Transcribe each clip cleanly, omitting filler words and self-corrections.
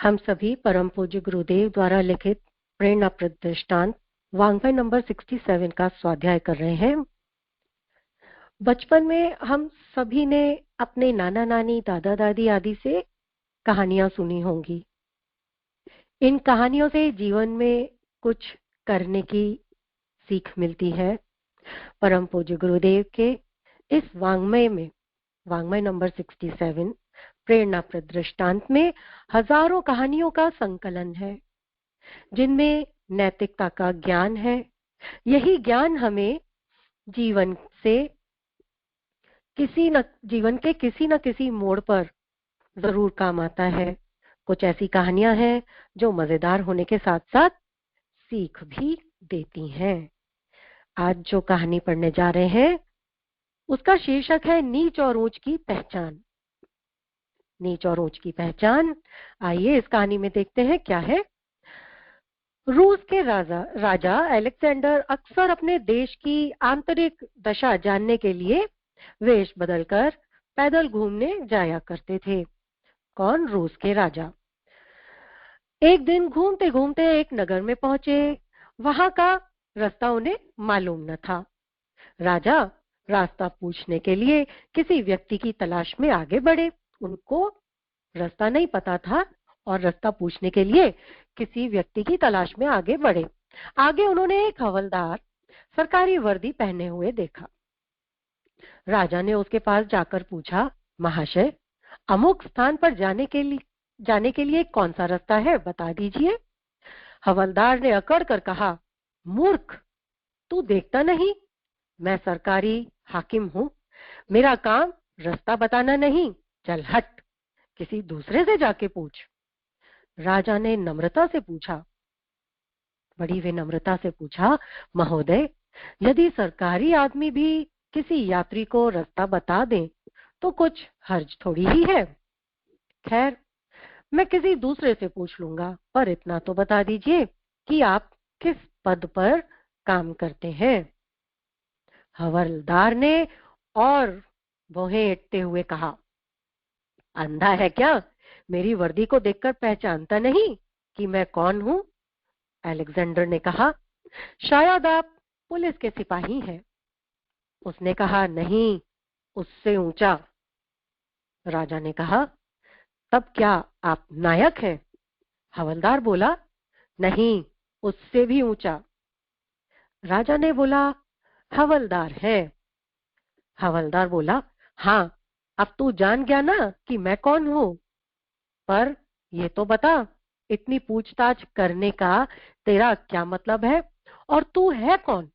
हम सभी परम पूज्य गुरुदेव द्वारा लिखित प्रेरणाप्रद दृष्टांत वाङ्मय नंबर 67 का स्वाध्याय कर रहे हैं। बचपन में हम सभी ने अपने नाना नानी, दादा दादी आदि से कहानियां सुनी होंगी। इन कहानियों से जीवन में कुछ करने की सीख मिलती है। परम पूज्य गुरुदेव के इस वाङ्मय नंबर 67 प्रेरणाप्रद दृष्टांत में हजारों कहानियों का संकलन है, जिनमें नैतिकता का ज्ञान है। यही ज्ञान हमें जीवन के किसी न किसी मोड़ पर जरूर काम आता है। कुछ ऐसी कहानियां हैं जो मजेदार होने के साथ साथ सीख भी देती हैं। आज जो कहानी पढ़ने जा रहे हैं उसका शीर्षक है नीच और ऊंच की पहचान। नीच और ऊंच की पहचान। आइए इस कहानी में देखते हैं क्या है। रूस के राजा अलेक्जेंडर अक्सर अपने देश की आंतरिक दशा जानने के लिए वेश बदलकर पैदल घूमने जाया करते थे। कौन? रूस के राजा। एक दिन घूमते घूमते एक नगर में पहुंचे। वहां का रास्ता उन्हें मालूम न था। राजा रास्ता पूछने के लिए किसी व्यक्ति की तलाश में आगे बढ़े। उनको रास्ता नहीं पता था और रास्ता पूछने के लिए किसी व्यक्ति की तलाश में आगे बढ़े। आगे उन्होंने एक हवलदार सरकारी वर्दी पहने हुए देखा। राजा ने उसके पास जाकर पूछा, महाशय, अमुक स्थान पर जाने के लिए कौन सा रास्ता है, बता दीजिए। हवलदार ने अकड़ कर कहा, मूर्ख, तू देखता नहीं, मैं सरकारी हाकिम हूँ। मेरा काम रास्ता बताना नहीं, चल हट, किसी दूसरे से जाके पूछ। राजा ने बड़ी विनम्रता से पूछा, महोदय, यदि सरकारी आदमी भी किसी यात्री को रास्ता बता दे तो कुछ हर्ज थोड़ी ही है। खैर, मैं किसी दूसरे से पूछ लूंगा, पर इतना तो बता दीजिए कि आप किस पद पर काम करते हैं। हवलदार ने और भौहें ऐंठते हुए कहा, अंधा है क्या? मेरी वर्दी को देखकर पहचानता नहीं कि मैं कौन हूं? अलेक्जेंडर ने कहा, शायद आप पुलिस के सिपाही हैं। उसने कहा, नहीं, उससे ऊंचा। राजा ने कहा, तब क्या आप नायक हैं? हवलदार बोला, नहीं, उससे भी ऊंचा। राजा ने बोला, हवलदार है। हवलदार बोला, हाँ, अब तू जान गया ना कि मैं कौन हूं, पर ये तो बता, इतनी पूछताछ करने का तेरा क्या मतलब है और तू है कौन?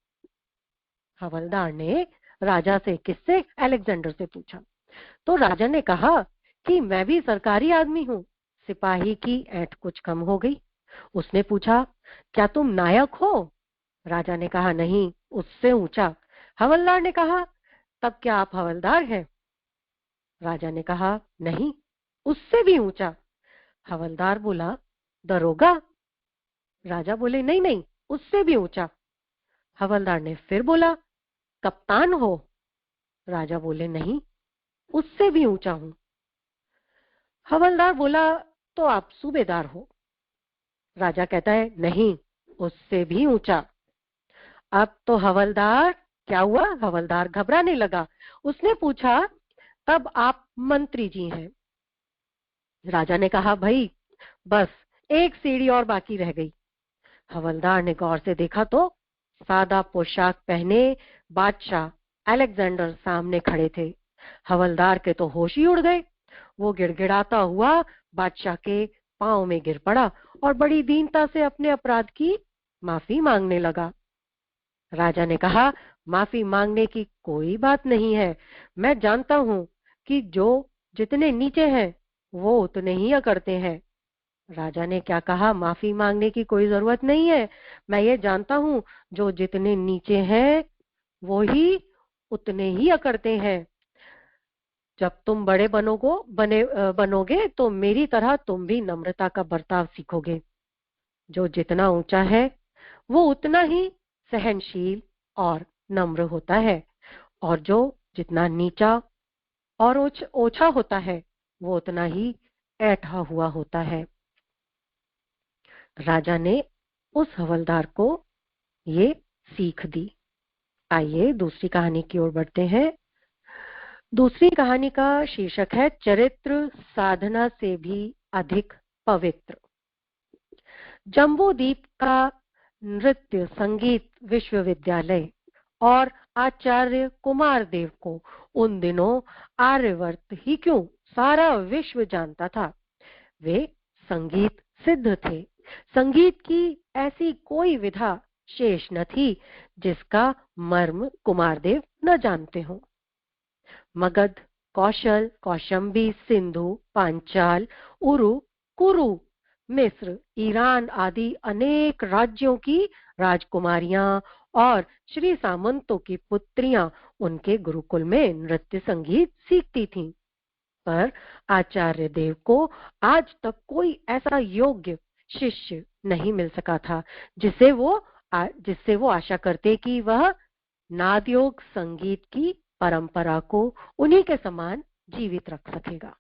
हवलदार ने राजा से किससे? अलेक्जेंडर से पूछा। तो राजा ने कहा कि मैं भी सरकारी आदमी हूँ। सिपाही की ऐंठ कुछ कम हो गई। उसने पूछा, क्या तुम नायक हो? राजा ने कहा, नहीं, उससे ऊंचा। हवलदार ने कहा, तब क्या आप हवलदार हैं? राजा ने कहा, नहीं, उससे भी ऊंचा। हवलदार बोला, दरोगा? राजा बोले, नहीं नहीं, उससे भी ऊंचा। हवलदार ने फिर बोला, कप्तान हो? राजा बोले, नहीं, उससे भी ऊंचा हूं। हवलदार बोला, तो आप सूबेदार हो? राजा कहता है, नहीं, उससे भी ऊंचा। अब तो हवलदार क्या हुआ? हवलदार घबराने लगा। उसने पूछा, तब आप मंत्री जी हैं? राजा ने कहा, भाई, बस एक सीढ़ी और बाकी रह गई। हवलदार ने गौर से देखा तो सादा पोशाक पहने बादशाह अलेक्जेंडर सामने खड़े थे। हवलदार के तो होश ही उड़ गए। वो गिड़गिड़ाता हुआ बादशाह के पांव में गिर पड़ा और बड़ी दीनता से अपने अपराध की माफी मांगने लगा। राजा ने कहा, माफी मांगने की कोई बात नहीं है। मैं जानता हूं कि जो जितने नीचे हैं वो उतने ही अकड़ते हैं। राजा ने क्या कहा? माफी मांगने की कोई जरूरत नहीं है। मैं ये जानता हूं, जो जितने नीचे हैं वो ही उतने ही अकड़ते हैं। जब तुम बनोगे तो मेरी तरह तुम भी नम्रता का बर्ताव सीखोगे। जो जितना ऊंचा है वो उतना ही सहनशील और नम्र होता है, और जो जितना नीचा और ओछा होता है वो उतना ही ऐंठा हुआ होता है। राजा ने उस हवलदार को ये सीख दी। आइए दूसरी कहानी की ओर बढ़ते हैं। दूसरी कहानी का शीर्षक है चरित्र साधना से भी अधिक पवित्र। जम्बूद्वीप का नृत्य संगीत विश्वविद्यालय और आचार्य कुमारदेव को उन दिनों आर्यवर्त ही क्यों सारा विश्व जानता था। वे संगीत सिद्ध थे। संगीत की ऐसी कोई विधा शेष न थी जिसका मर्म कुमारदेव न जानते हों। मगध, कौशल, कौशंबी, सिंधु, पांचाल, उरु, कुरु, मिस्र, ईरान आदि अनेक राज्यों की राजकुमारियां और श्री सामंतों की पुत्रियां उनके गुरुकुल में नृत्य संगीत सीखती थीं। पर आचार्य देव को आज तक कोई ऐसा योग्य शिष्य नहीं मिल सका था जिससे वो आशा करते कि वह नादयोग संगीत की परंपरा को उन्हीं के समान जीवित रख सकेगा।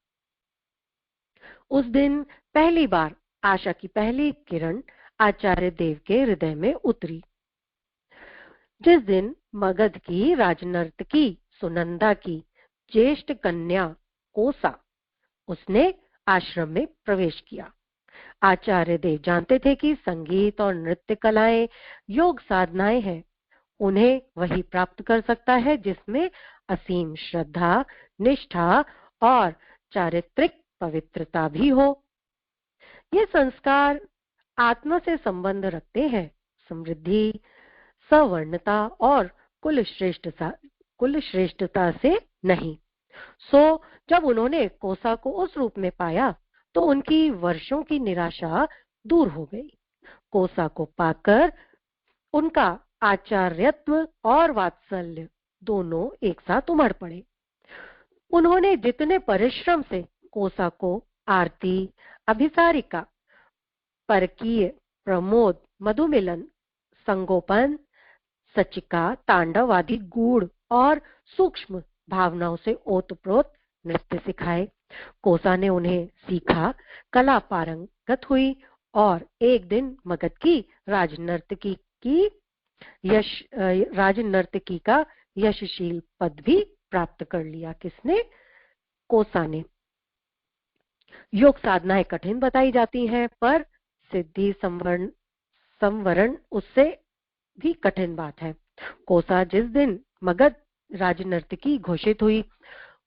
उस दिन पहली बार आशा की पहली किरण आचार्य देव के हृदय में उतरी। जिस दिन मगध की राजनर्तकी सुनंदा की ज्येष्ठ कन्या कोसा उसने आश्रम में प्रवेश किया। आचार्य देव जानते थे कि संगीत और नृत्य कलाएं योग साधनाएं हैं। उन्हें वही प्राप्त कर सकता है जिसमें असीम श्रद्धा, निष्ठा और चारित्रिक पवित्रता भी हो। ये संस्कार आत्मा से संबंध रखते हैं, समृद्धि, सवर्णता और कुल श्रेष्ठता से नहीं। सो जब उन्होंने कोसा को उस रूप में पाया तो उनकी वर्षों की निराशा दूर हो गई। कोसा को पाकर उनका आचार्यत्व और वात्सल्य दोनों एक साथ उमड़ पड़े। उन्होंने जितने परिश्रम से कोसा को आरती, अभिसारिका, परकीय, प्रमोद, मधुमिलन, संगोपन, सचिका, तांडव आदि गूढ़ और सूक्ष्म भावनाओं से ओतप्रोत नृत्य सिखाए, कोसा ने उन्हें सीखा, कला पारंगत हुई और एक दिन मगध की राजनर्तकी का यशशील पद भी प्राप्त कर लिया। किसने? कोसा ने। योग साधनाएं कठिन बताई जाती हैं पर सिद्धि संवरण उससे भी कठिन बात है। कोसा जिस दिन मगध राजनर्तकी घोषित हुई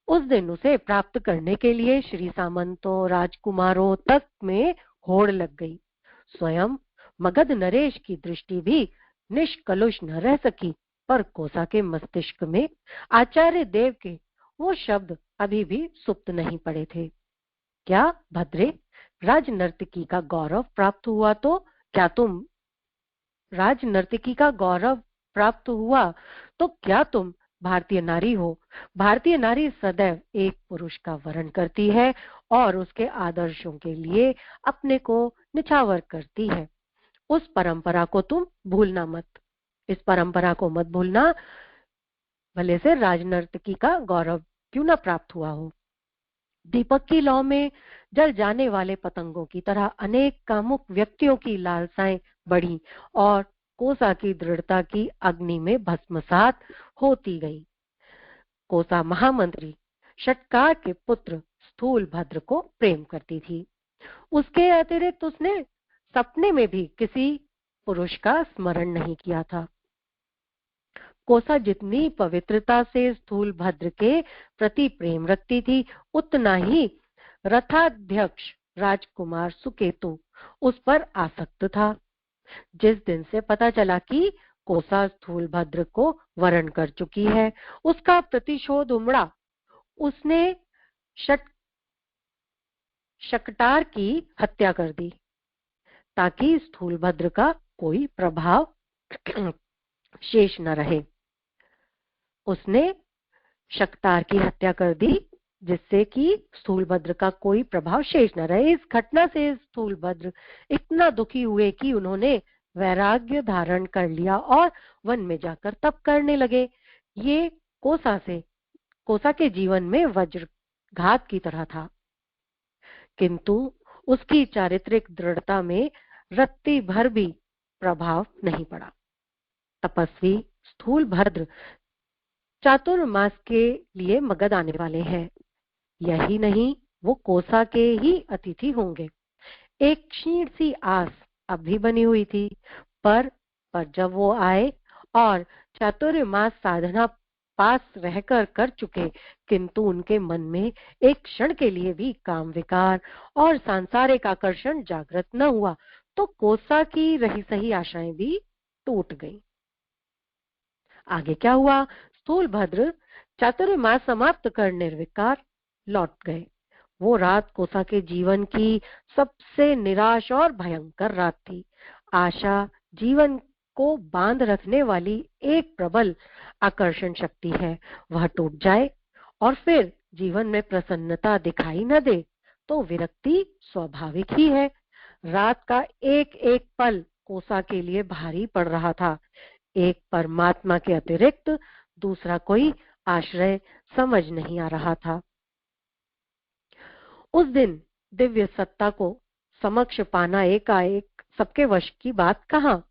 उस दिन उसे प्राप्त करने के लिए श्री सामंतों, राजकुमारों तक में होड़ लग गई। स्वयं मगध नरेश की दृष्टि भी निष्कलुष न रह सकी, पर कोसा के मस्तिष्क में आचार्य देव के वो शब्द अभी भी सुप्त नहीं पड़े थे। क्या भद्रे, राजनर्तकी का गौरव प्राप्त हुआ तो क्या तुम भारतीय नारी हो। भारतीय नारी सदैव एक पुरुष का वर्ण करती है और उसके आदर्शों के लिए अपने को निछावर करती है। उस परंपरा को तुम भूलना मत। इस परंपरा को मत भूलना, भले से राजनर्तकी का गौरव क्यों न प्राप्त हुआ हो। दीपक की लौ में जल जाने वाले पतंगों की तरह अनेक कामुक व्यक्तियों की लालसाएं बढ़ी और कोसा की दृढ़ता की अग्नि में भस्मसात होती गई। कोसा महामंत्री षटकार के पुत्र स्थूलभद्र को प्रेम करती थी। उसके अतिरिक्त उसने सपने में भी किसी पुरुष का स्मरण नहीं किया था। कोसा जितनी पवित्रता से स्थूलभद्र के प्रति प्रेम रखती थी उतना ही रथाध्यक्ष राजकुमार सुकेतु उस पर आसक्त था। जिस दिन से पता चला कि कोसा स्थूलभद्र को वरण कर चुकी है उसका प्रतिशोध उमड़ा। उसने शकटार की हत्या कर दी ताकि स्थूलभद्र का कोई प्रभाव शेष न रहे। उसने शकटार की हत्या कर दी जिससे कि स्थूलभद्र का कोई प्रभाव शेष न रहे। इस घटना से स्थूलभद्र इतना दुखी हुए कि उन्होंने वैराग्य धारण कर लिया और वन में जाकर तप करने लगे। ये कोसा के जीवन में वज्रघात की तरह था, किंतु उसकी चारित्रिक दृढ़ता में रत्ती भर भी प्रभाव नहीं पड़ा। तपस्वी स्थूलभद्र चातुर्मास के लिए मगध आने वाले हैं। यही नहीं, वो कोसा के ही अतिथि होंगे। एक क्षीण सी आस अब भी बनी हुई थी, पर जब वो आए और चातुर्मास साधना पास रहकर कर चुके, किंतु उनके मन में एक क्षण के लिए भी काम विकार और सांसारिक आकर्षण जागृत न हुआ, तो कोसा की रही सही आशाएं भी टूट गईं। आगे क्या हुआ? स्थूलभद्र चातुर्मास समाप्त कर निर्विकार लौट गए। वो रात कोसा के जीवन की सबसे निराश और भयंकर रात थी। आशा जीवन को बांध रखने वाली एक प्रबल आकर्षण शक्ति है। वह टूट जाए और फिर जीवन में प्रसन्नता दिखाई न दे तो विरक्ति स्वाभाविक ही है। रात का एक एक पल कोसा के लिए भारी पड़ रहा था। एक परमात्मा के अतिरिक्त दूसरा कोई आश्रय समझ नहीं आ रहा था। उस दिन दिव्य सत्ता को समक्ष पाना एकाएक सबके वश की बात कहाँ।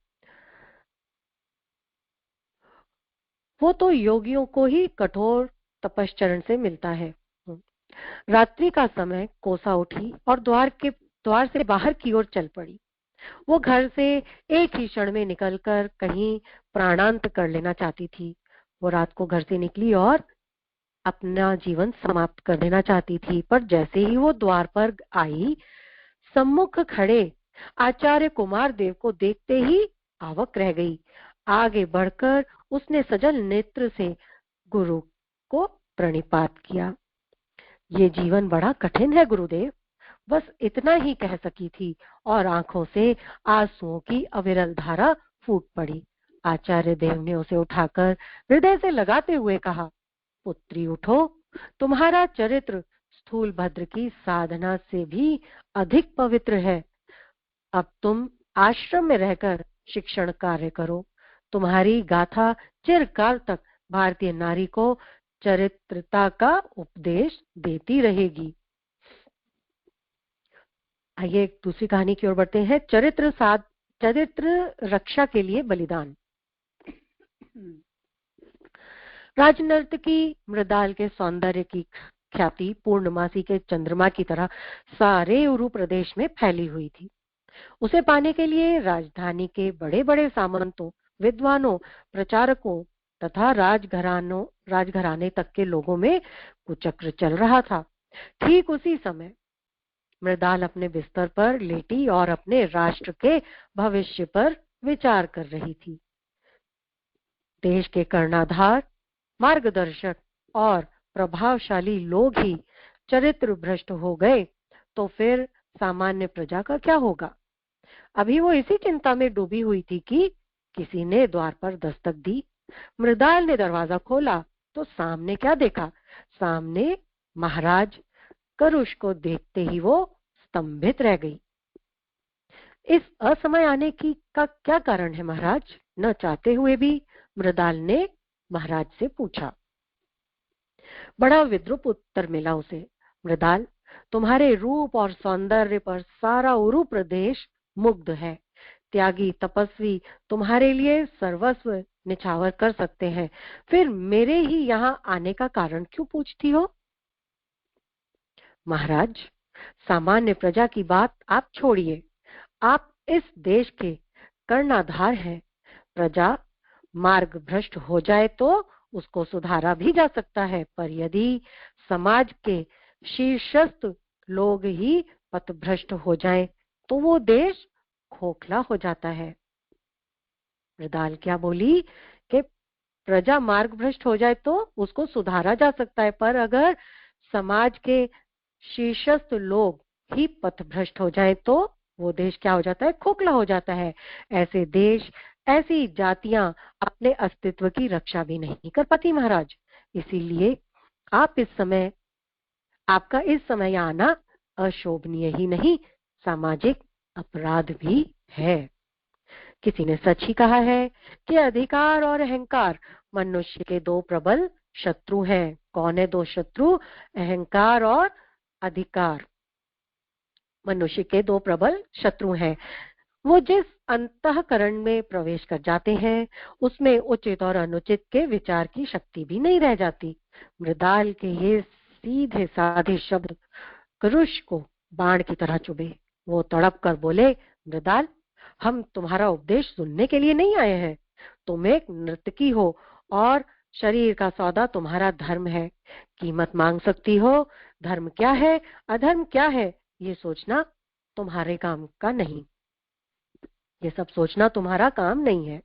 वो तो योगियों को ही कठोर तपश्चरण से मिलता है। रात्रि का समय कोसा उठी और द्वार से बाहर की ओर चल पड़ी। वो घर से एक ही क्षण में निकलकर कहीं प्राणांत कर लेना चाहती थी। वो रात को घर से निकली और अपना जीवन समाप्त कर देना चाहती थी, पर जैसे ही वो द्वार पर आई, सम्मुख खड़े आचार्य कुमार देव को देखते ही आवक रह गई। आगे बढ़कर उसने सजल नेत्र से गुरु को प्रणिपात किया। ये जीवन बड़ा कठिन है गुरुदेव, बस इतना ही कह सकी थी और आंखों से आंसुओं की अविरल धारा फूट पड़ी। आचार्य देव ने उसे उठाकर हृदय से लगाते हुए कहा, पुत्री उठो, तुम्हारा चरित्र स्थूलभद्र की साधना से भी अधिक पवित्र है। अब तुम आश्रम में रहकर शिक्षण कार्य करो। तुम्हारी गाथा चिरकाल तक भारतीय नारी को चरित्रता का उपदेश देती रहेगी। आइए एक दूसरी कहानी की ओर बढ़ते हैं। चरित्र रक्षा के लिए बलिदान। राजनर्तकी मृदाल के सौंदर्य की ख्याति पूर्णमासी के चंद्रमा की तरह सारे उरु प्रदेश में फैली हुई थी। उसे पाने के लिए राजधानी के बड़े बड़े सामंतों, विद्वानों, प्रचारकों तथा राजघराने तक के लोगों में कुचक्र चल रहा था। ठीक उसी समय मृदाल अपने बिस्तर पर लेटी और अपने राष्ट्र के भविष्य पर विचार कर रही थी। देश के कर्णाधार, मार्गदर्शक और प्रभावशाली लोग ही चरित्र भ्रष्ट हो गए तो फिर सामान्य प्रजा का क्या होगा। अभी वो इसी चिंता में डूबी हुई थी कि किसी ने द्वार पर दस्तक दी। मृदाल ने दरवाजा खोला तो सामने क्या देखा? सामने महाराज करुष को देखते ही वो स्तंभित रह गई। इस असमय आने की का क्या कारण है महाराज? न चाहते हुए भी मृदाल ने महाराज से पूछा। बड़ा विद्रूप उत्तर मिला उसे। मृदाल, तुम्हारे रूप और सौंदर्य पर सारा उरु प्रदेश मुग्ध है। त्यागी तपस्वी तुम्हारे लिए सर्वस्व निछावर कर सकते हैं, फिर मेरे ही यहाँ आने का कारण क्यों पूछती हो? महाराज, सामान्य प्रजा की बात आप छोड़िए, आप इस देश के कर्णाधार हैं। प्रजा मार्ग भ्रष्ट हो जाए तो उसको सुधारा भी जा सकता है, पर यदि समाज के शीर्षस्थ लोग ही पथभ्रष्ट हो जाएं तो वो देश खोखला हो जाता है। मृदाल क्या बोली कि प्रजा मार्ग भ्रष्ट हो जाए तो उसको सुधारा जा सकता है, पर अगर समाज के शीर्षस्थ लोग ही पथभ्रष्ट हो जाए तो वो देश क्या हो जाता है? खोखला हो जाता है। ऐसे देश, ऐसी जातियां अपने अस्तित्व की रक्षा भी नहीं कर पाती महाराज। इसीलिए आपका इस समय आना अशोभनीय ही नहीं, सामाजिक अपराध भी है। किसी ने सच ही कहा है कि अधिकार और अहंकार मनुष्य के दो प्रबल शत्रु हैं। कौन है दो शत्रु? अहंकार और अधिकार मनुष्य के दो प्रबल शत्रु हैं। वो जिस अंतःकरण में प्रवेश कर जाते हैं उसमें उचित और अनुचित के विचार की शक्ति भी नहीं रह जाती। मृदाल के ये सीधे साधे शब्द करुष को बाण की तरह चुभे। वो तड़प कर बोले, मृदाल, हम तुम्हारा उपदेश सुनने के लिए नहीं आए हैं। तुम एक नर्तकी हो और शरीर का सौदा तुम्हारा धर्म है। कीमत मांग सकती हो। धर्म क्या है, अधर्म क्या है, ये सोचना तुम्हारे काम का नहीं। ये सब सोचना तुम्हारा काम नहीं है।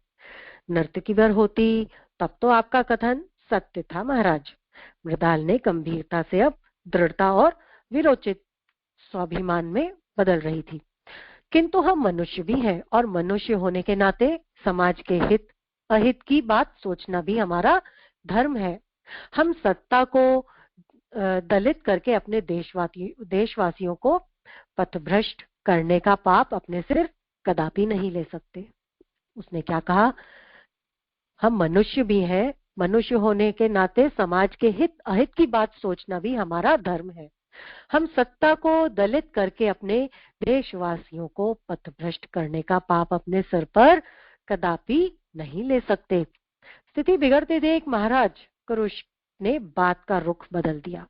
नर्तकी भर होती तब तो आपका कथन सत्य था महाराज। मृदाल ने गंभीरता से अब दृढ़ता और विरोचित स्वाभिमान में बदल रही थी। किंतु हम मनुष्य भी हैं और मनुष्य होने के नाते समाज के हित अहित की बात सोचना भी हमारा धर्म है। हम सत्ता को दलित करके अपने देशवासियों को पथभ्रष्ट करने का पाप अपने सिर कदापि नहीं ले सकते। उसने क्या कहा, हम मनुष्य भी हैं, मनुष्य होने के नाते समाज के हित अहित की बात सोचना भी हमारा धर्म है। हम सत्ता को दलित करके अपने देशवासियों को पथभ्रष्ट करने का पाप अपने सिर पर कदापि नहीं ले सकते। स्थिति बिगड़ते देख महाराज करुष ने बात का रुख बदल दिया,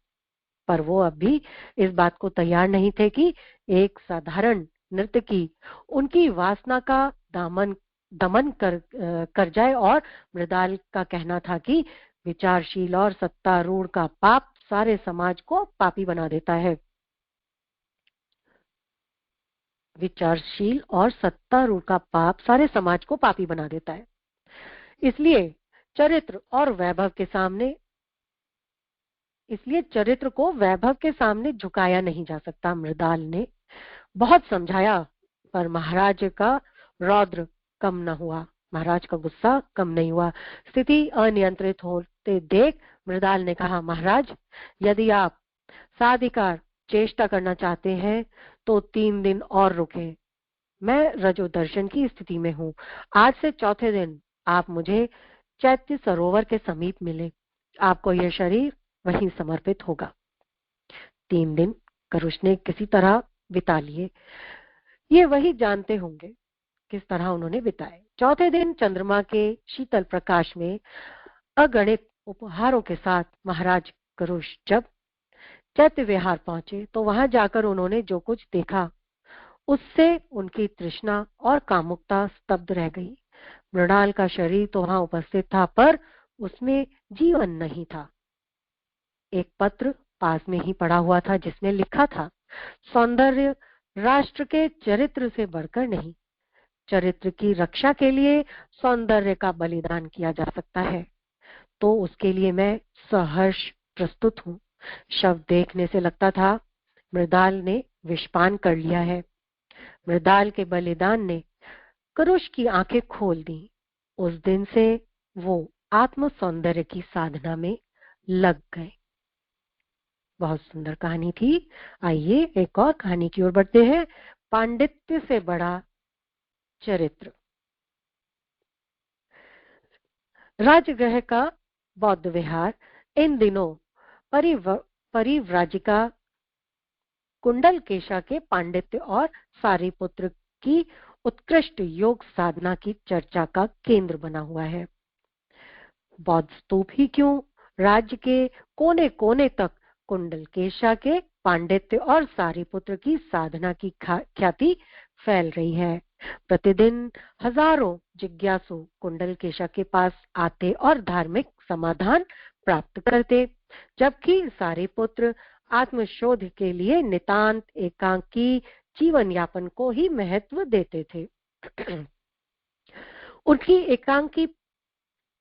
पर वो अब भी इस बात को तैयार नहीं थे कि एक साधारण नर्तकी उनकी वासना का दमन कर जाए। और मृदाल का कहना था कि विचारशील और सत्तारूढ़ का पाप सारे समाज को पापी बना देता है। विचारशील और सत्तारूढ़ का पाप सारे समाज को पापी बना देता है। इसलिए चरित्र को वैभव के सामने झुकाया नहीं जा सकता। मृदाल ने बहुत समझाया, पर महाराज का रौद्र कम न हुआ, महाराज का गुस्सा कम नहीं हुआ। स्थिति अनियंत्रित होते देख मृदाल ने कहा, महाराज, यदि आप साधिकार चेष्टा करना चाहते हैं तो 3 दिन और रुकें। मैं रजो दर्शन की स्थिति में हूँ। आज से चौथे दिन आप मुझे चैत्य सरोवर के समीप मिले। आपको यह शरीर वहीं समर्पित होगा। 3 दिन करुष ने किसी तरह बिता लिए। ये वही जानते होंगे किस तरह उन्होंने बिताए। चौथे दिन चंद्रमा के शीतल प्रकाश में अगणित उपहारों के साथ महाराज करुष जब चैत्य विहार पहुंचे तो वहां जाकर उन्होंने जो कुछ देखा उससे उनकी तृष्णा और कामुकता स्तब्ध रह गई। मृणाल का शरीर तो वहां उपस्थित था, पर उसमें जीवन नहीं था। एक पत्र पास में ही पड़ा हुआ था जिसमें लिखा था, सौंदर्य राष्ट्र के चरित्र से बढ़कर नहीं। चरित्र की रक्षा के लिए सौंदर्य का बलिदान किया जा सकता है, तो उसके लिए मैं सहर्ष प्रस्तुत हूँ। शव देखने से लगता था मृदाल ने विषपान कर लिया है। मृदाल के बलिदान ने करुष की आंखें खोल दी। उस दिन से वो आत्म सौंदर्य की साधना में लग गए। बहुत सुंदर कहानी थी। आइए एक और कहानी की ओर बढ़ते हैं। पांडित्य से बड़ा चरित्र। राजगृह का बौद्ध विहार इन दिनों परिव्राजिका कुंडलकेशा के पांडित्य और सारिपुत्र की उत्कृष्ट योग साधना की चर्चा का केंद्र बना हुआ है। बौद्ध स्तूप ही क्यों, राज्य के कोने कोने तक कुंडलकेशा के पांडित्य और सारिपुत्र की साधना की ख्याति फैल रही है। प्रतिदिन हजारों जिज्ञासु कुंडलकेशा के पास आते और धार्मिक समाधान प्राप्त करते, जबकि सारिपुत्र आत्मशोध के लिए नितांत एकांकी जीवन यापन को ही महत्व देते थे। उनकी एकांकी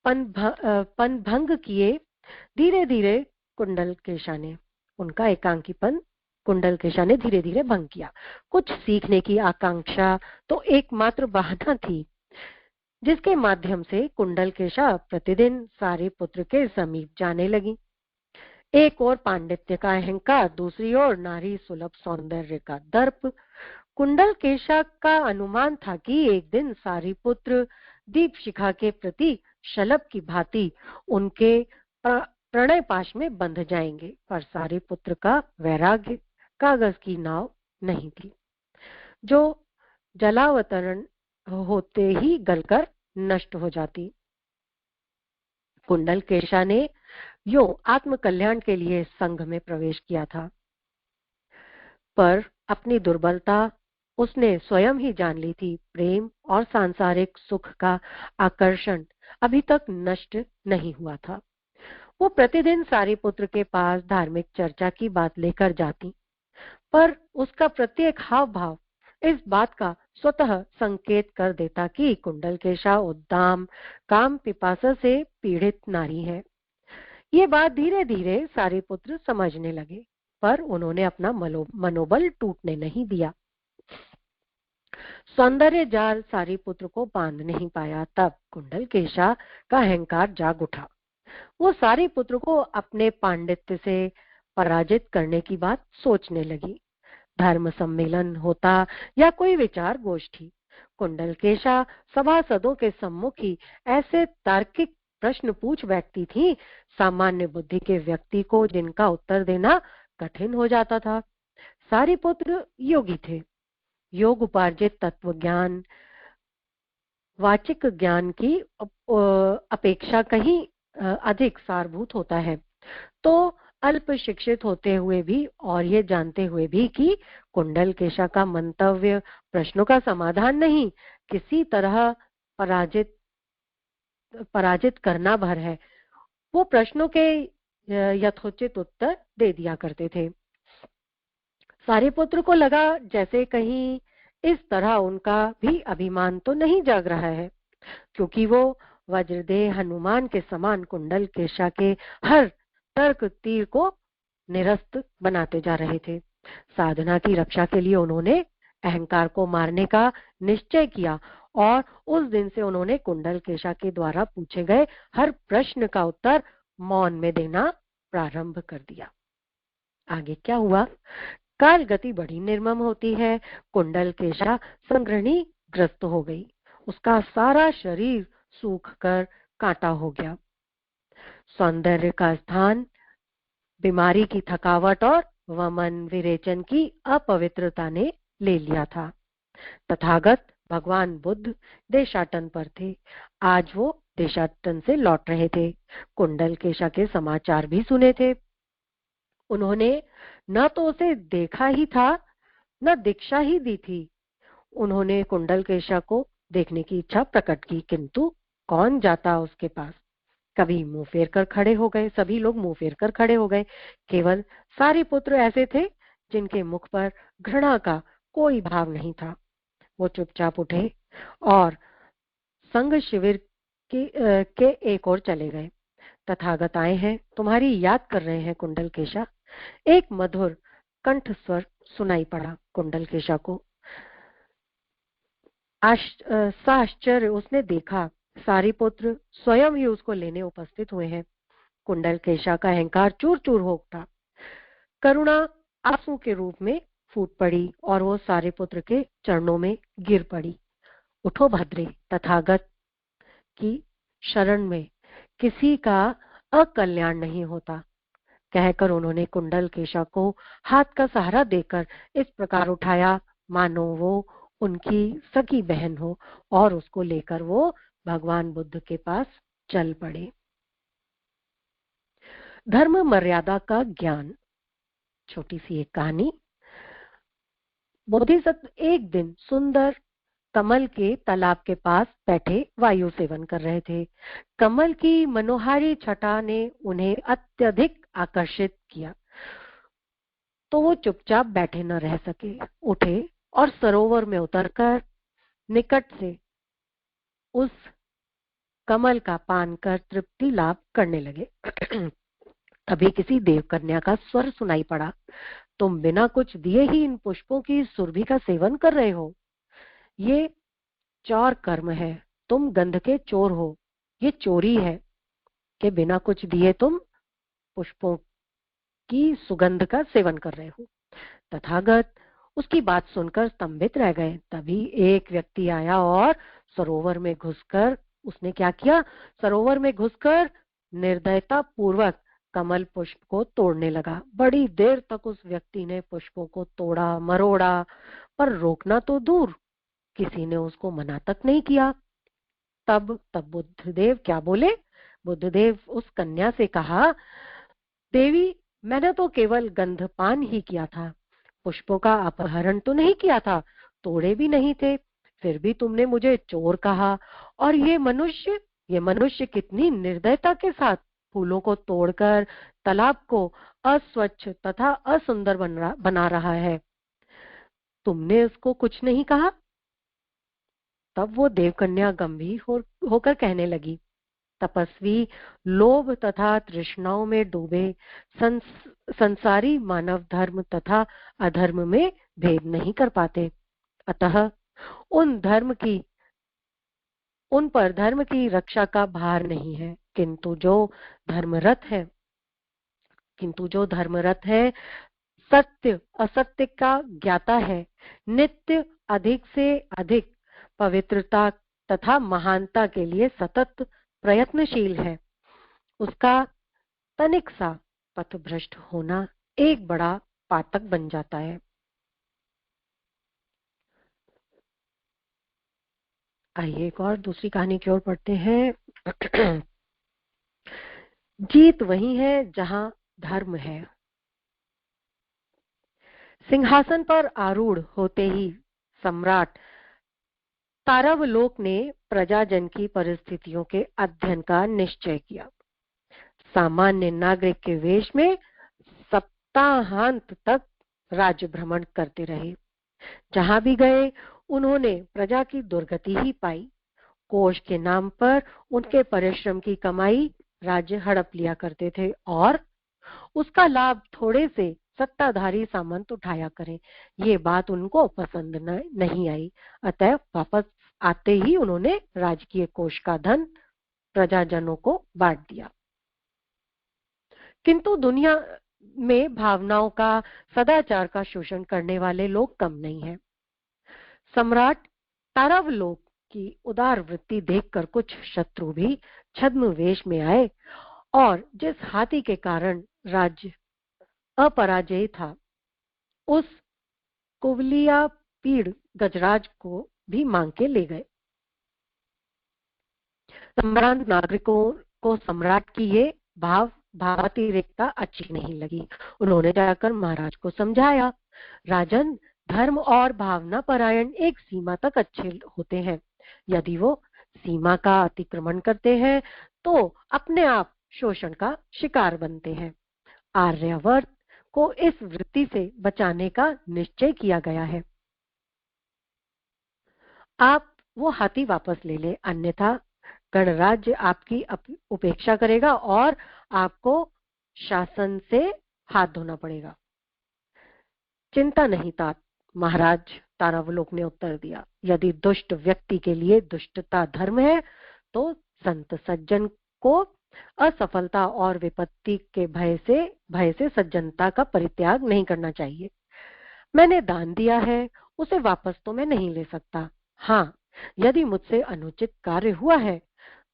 पन भंग किए धीरे धीरे उनका एकांकीपन कुंडलकेशा ने धीरे धीरे भंग किया। कुछ सीखने की आकांक्षा तो एकमात्र बहाना थी जिसके माध्यम से कुंडलकेशा प्रतिदिन सारिपुत्र के समीप जाने लगी। एक और पांडित्य का अहंकार, दूसरी ओर नारी सुलभ सौंदर्य का दर्प। कुंडलकेशा का अनुमान था कि एक दिन सारिपुत्र दीप शिखा के प्रति शलभ की भांति उनके प्रणय पाश में बंध जाएंगे, पर सारिपुत्र का वैराग्य कागज की नाव नहीं थी जो जलावतरण होते ही गलकर नष्ट हो जाती। कुंडलकेशा ने यूं आत्मकल्याण के लिए संघ में प्रवेश किया था, पर अपनी दुर्बलता उसने स्वयं ही जान ली थी। प्रेम और सांसारिक सुख का आकर्षण अभी तक नष्ट नहीं हुआ था। वो प्रतिदिन सारीपुत्र के पास धार्मिक चर्चा की बात लेकर जाती, पर उसका प्रत्येक हाव भाव इस बात का स्वतः संकेत कर देता कि कुंडलकेशा उद्दाम काम पिपासा से पीड़ित नारी है। ये बात धीरे धीरे सारीपुत्र समझने लगे, पर उन्होंने अपना मनोबल टूटने नहीं दिया। सौंदर्य जाल सारीपुत्र को बांध नहीं पाया। तब कुंडलकेशा का अहंकार जाग उठा। वो सारीपुत्र को अपने पांडित्य से पराजित करने की बात सोचने लगी। धर्म सम्मेलन होता या कोई विचार गोष्ठी, कुंडलकेशा सभासदों के सम्मुख ही ऐसे तार्किक प्रश्न पूछ बैठती थी, सामान्य बुद्धि के व्यक्ति को जिनका उत्तर देना कठिन हो जाता था। सारीपुत्र योगी थे। योग उपार्जित तत्व ज्ञान वाचिक ज्ञान की अपेक्षा कहीं अधिक सारभूत होता है। तो अल्प शिक्षित होते हुए भी और ये जानते हुए भी कि कुंडलकेशा का मंतव्य प्रश्नों का समाधान नहीं, किसी तरह पराजित पराजित करना भर है, वो प्रश्नों के यथोचित उत्तर दे दिया करते थे। सारीपुत्र को लगा जैसे कहीं इस तरह उनका भी अभिमान तो नहीं जाग रहा है, क्योंकि वो वज्रदेह हनुमान के समान कुंडलकेशा के हर तर्क तीर को निरस्त बनाते जा रहे थे। साधना की रक्षा के लिए उन्होंने अहंकार को मारने का निश्चय किया और उस दिन से उन्होंने कुंडलकेशा के द्वारा पूछे गए हर प्रश्न का उत्तर मौन में देना प्रारंभ कर दिया। आगे क्या हुआ? काल गति बड़ी निर्मम होती है। कुंडलकेशा संग्रहणी ग्रस्त हो गई। उसका सारा शरीर सूख कर कांटा हो गया। सौंदर्य का स्थान बीमारी की थकावट और वमन विरेचन की अपवित्रता ने ले लिया था। तथागत भगवान बुद्ध देशाटन पर थे। आज वो देशाटन से लौट रहे थे। कुंडलकेशा के समाचार भी सुने थे। उन्होंने न तो उसे देखा ही था, न दीक्षा ही दी थी। उन्होंने कुंडलकेशा को देखने की इच्छा प्रकट की, किंतु कौन जाता उसके पास। कभी मुंह फेर कर खड़े हो गए, सभी लोग मुंह फेर कर खड़े हो गए। केवल सारीपुत्र ऐसे थे जिनके मुख पर घृणा का कोई भाव नहीं था। वो चुपचाप उठे और संघ शिविर के एक ओर चले गए। तथागत आए हैं, तुम्हारी याद कर रहे हैं कुंडलकेशा। एक मधुर कंठ स्वर सुनाई पड़ा कुंडलकेशा को। साश्चर्य उसने देखा, सारीपुत्र स्वयं ही उसको लेने उपस्थित हुए हैं। कुंडलकेशा का अहंकार चूर चूर हो उठा। करुणा आंसू के रूप में फूट पड़ी और वो सारीपुत्र के चरणों में गिर पड़ी। उठो भद्रे, तथागत की शरण में किसी का अकल्याण नहीं होता, कहकर उन्होंने कुंडलकेशा को हाथ का सहारा देकर इस प्रकार उठाया मानो वो उनकी सगी बहन हो, और उसको लेकर वो भगवान बुद्ध के पास चल पड़े। धर्म मर्यादा का ज्ञान। छोटी सी एक कहानी। बोधिसत्व एक दिन सुंदर कमल के तालाब के पास बैठे वायु सेवन कर रहे थे। कमल की मनोहारी छटा ने उन्हें अत्यधिक आकर्षित किया, तो वो चुपचाप बैठे न रह सके। उठे और सरोवर में उतरकर निकट से उस कमल का पान कर तृप्ति लाभ करने लगे। तभी किसी देवकन्या का स्वर सुनाई पड़ा, तुम बिना कुछ दिए ही इन पुष्पों की सुरभि का सेवन कर रहे हो। ये चौर कर्म है, तुम गंध के चोर हो। ये चोरी है कि बिना कुछ दिए तुम पुष्पों की सुगंध का सेवन कर रहे हो। तथागत उसकी बात सुनकर स्तंभित रह गए। तभी एक व्यक्ति आया और सरोवर में घुसकर उसने क्या किया? सरोवर में घुसकर निर्दयता पूर्वक कमल पुष्प को तोड़ने लगा। बड़ी देर तक उस व्यक्ति ने पुष्पों को तोड़ा मरोड़ा, पर रोकना तो दूर, किसी ने उसको मना तक नहीं किया। तब बुद्धदेव क्या बोले? बुद्धदेव उस कन्या से कहा, देवी, मैंने तो केवल गंधपान ही किया था, पुष्पों का अपहरण तो नहीं किया था, तोड़े भी नहीं थे, फिर भी तुमने मुझे चोर कहा। और ये मनुष्य कितनी निर्दयता के साथ फूलों को तोड़कर तालाब को अस्वच्छ तथा असुंदर बना रहा है। तुमने उसको कुछ नहीं कहा? तब वो देवकन्या गंभीर होकर कहने लगी, तपस्वी लोभ तथा तृष्णाओं में डूबे संसारी मानव धर्म तथा अधर्म में भेद नहीं कर पाते। अतः उन पर धर्म की रक्षा का भार नहीं है, किंतु जो धर्मरत है, सत्य असत्य का ज्ञाता है, नित्य अधिक से अधिक पवित्रता तथा महानता के लिए सतत प्रयत्नशील है, उसका तनिक सा पथभ्रष्ट होना एक बड़ा पातक बन जाता है। आइए एक और दूसरी कहानी की ओर पढ़ते हैं। जीत वही है जहां धर्म है। सिंहासन पर आरूढ़ होते ही सम्राट तारावलोक ने प्रजाजन की परिस्थितियों के अध्ययन का निश्चय किया। सामान्य नागरिक के वेश में सप्ताहांत तक राज्य भ्रमण करते रहे। जहां भी गए उन्होंने प्रजा की दुर्गति ही पाई। कोष के नाम पर उनके परिश्रम की कमाई राज्य हड़प लिया करते थे और उसका लाभ थोड़े से सत्ताधारी सामंत उठाया करें। ये बात उनको पसंद नहीं आई। अतः वापस आते ही उन्होंने राजकीय कोष का धन प्रजाजनों को बांट दिया। किंतु दुनिया में भावनाओं का, सदाचार का शोषण करने वाले लोग कम नहीं हैं। सम्राट तारावलोक की उदार वृत्ति देखकर कुछ शत्रु भी छद्म वेश में आए और जिस हाथी के कारण राज्य अपराजय था, उस कुवलिया पीड़ गजराज को भी मांग के ले गए। सम्राट नागरिकों को सम्राट की ये भावातिरेकता अच्छी नहीं लगी। उन्होंने जाकर महाराज को समझाया, राजन, धर्म और भावना परायण एक सीमा तक अच्छे होते हैं। यदि वो सीमा का अतिक्रमण करते हैं तो अपने आप शोषण का शिकार बनते हैं। आर्यावर्त को इस वृत्ति से बचाने का निश्चय किया गया है। आप वो हाथी वापस ले लें, अन्यथा गणराज्य आपकी उपेक्षा करेगा और आपको शासन से हाथ धोना पड़ेगा। चिंता नहीं तात, महाराज तारावलोक ने उत्तर दिया। यदि दुष्ट व्यक्ति के लिए दुष्टता धर्म है तो संत सज्जन को असफलता और विपत्ति के भय से सज्जनता का परित्याग नहीं करना चाहिए। मैंने दान दिया है, उसे वापस तो मैं नहीं ले सकता। हाँ, यदि मुझसे अनुचित कार्य हुआ है